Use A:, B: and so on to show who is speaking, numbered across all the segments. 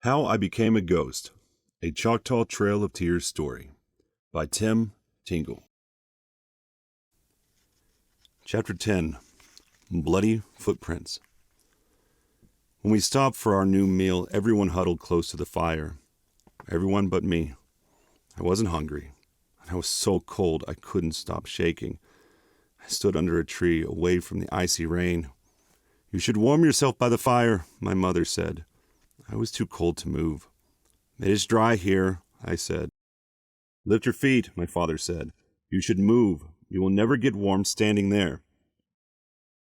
A: How I Became a Ghost, a Choctaw Trail of Tears story by Tingle. Chapter 10, Bloody Footprints. When we stopped for our noon meal, everyone huddled close to the fire. Everyone but me. I wasn't hungry, and I was so cold I couldn't stop shaking. I stood under a tree, away from the icy rain. "You should warm yourself by the fire," my mother said. I was too cold to move. "It is dry here," I said. "Lift your feet," my father said. "You should move. You will never get warm standing there."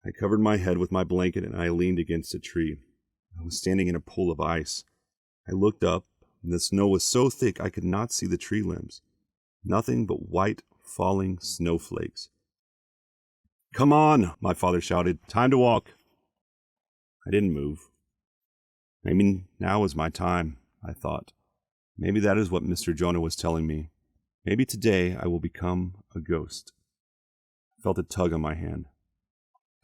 A: I covered my head with my blanket and I leaned against a tree. I was standing in a pool of ice. I looked up, and the snow was so thick I could not see the tree limbs. Nothing but white, falling snowflakes. "Come on," my father shouted. "Time to walk." I didn't move. Maybe now is my time, I thought. Maybe that is what Mr. Jonah was telling me. Maybe today I will become a ghost. I felt a tug on my hand.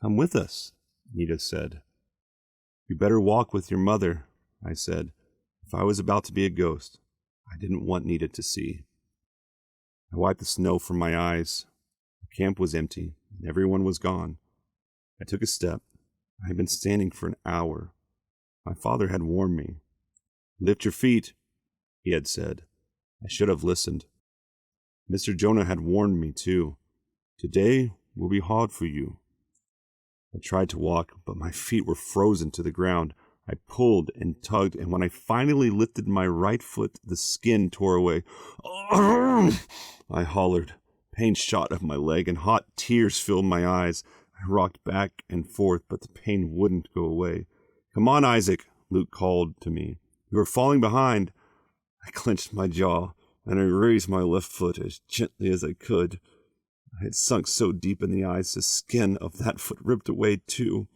A: "Come with us," Nita said. "You better walk with your mother," I said. If I was about to be a ghost, I didn't want Nita to see. I wiped the snow from my eyes. The camp was empty, and everyone was gone. I took a step. I had been standing for an hour. My father had warned me. "Lift your feet," he had said. I should have listened. Mr. Jonah had warned me, too. "Today will be hard for you." I tried to walk, but my feet were frozen to the ground. I pulled and tugged, and when I finally lifted my right foot, the skin tore away. I hollered. Pain shot up my leg, and hot tears filled my eyes. I rocked back and forth, but the pain wouldn't go away. "Come on, Isaac," Luke called to me. "You are falling behind." I clenched my jaw, and I raised my left foot as gently as I could. I had sunk so deep in the ice, the skin of that foot ripped away too.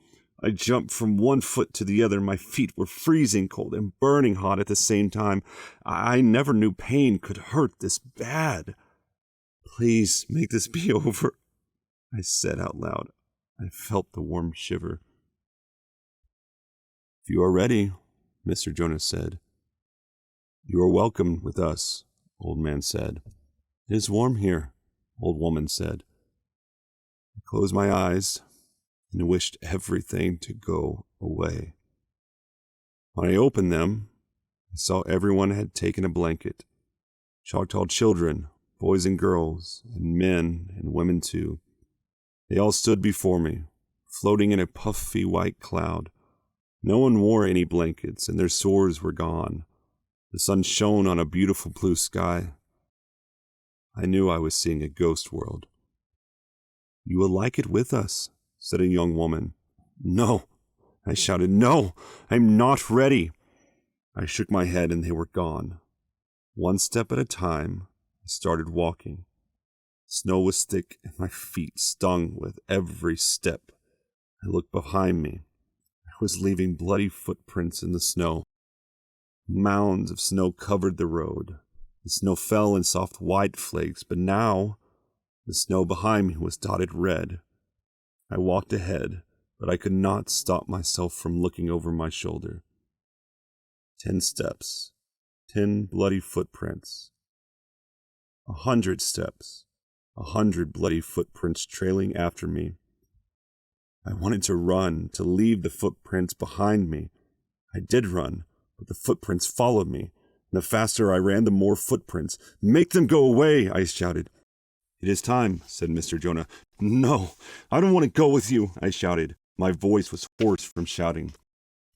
A: I jumped from one foot to the other. My feet were freezing cold and burning hot at the same time. I never knew pain could hurt this bad. "Please make this be over," I said out loud. I felt the warm shiver. "If you are ready," Mr. Jonas said. "You are welcome with us," old man said. "It is warm here," old woman said. I closed my eyes and wished everything to go away. When I opened them, I saw everyone had taken a blanket. Choctaw children, boys and girls, and men and women too. They all stood before me, floating in a puffy white cloud. No one wore any blankets, and their swords were gone. The sun shone on a beautiful blue sky. I knew I was seeing a ghost world. "You will like it with us," said a young woman. "No," I shouted. "No, I'm not ready." I shook my head and they were gone. One step at a time, I started walking. Snow was thick and my feet stung with every step. I looked behind me. I was leaving bloody footprints in the snow. Mounds of snow covered the road. The snow fell in soft white flakes, but now the snow behind me was dotted red. I walked ahead, but I could not stop myself from looking over my shoulder. 10 steps, 10 bloody footprints. 100 steps, 100 bloody footprints trailing after me. I wanted to run, to leave the footprints behind me. I did run, but the footprints followed me. And the faster I ran, the more footprints. "Make them go away," I shouted. "It is time," said Mr. Jonah. "No, I don't want to go with you," I shouted. My voice was hoarse from shouting.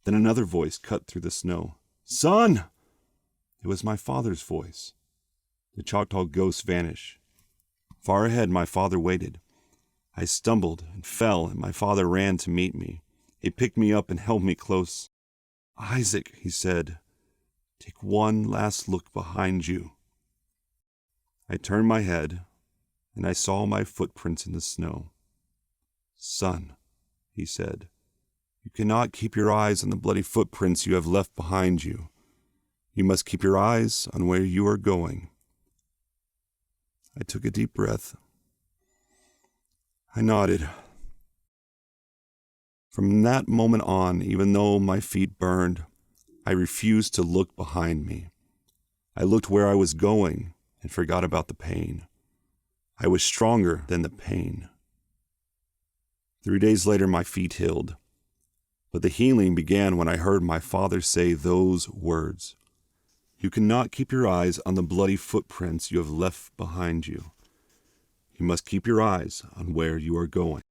A: Then another voice cut through the snow. "Son!" It was my father's voice. The Choctaw ghost vanished. Far ahead, my father waited. I stumbled and fell, and my father ran to meet me. He picked me up and held me close. "Isaac," he said, "take one last look behind you." I turned my head, and I saw my footprints in the snow. "Son," he said, "you cannot keep your eyes on the bloody footprints you have left behind you. You must keep your eyes on where you are going." I took a deep breath. I nodded. From that moment on, even though my feet burned, I refused to look behind me. I looked where I was going and forgot about the pain. I was stronger than the pain. 3 days later, my feet healed. But the healing began when I heard my father say those words. You cannot keep your eyes on the bloody footprints you have left behind you. You must keep your eyes on where you are going.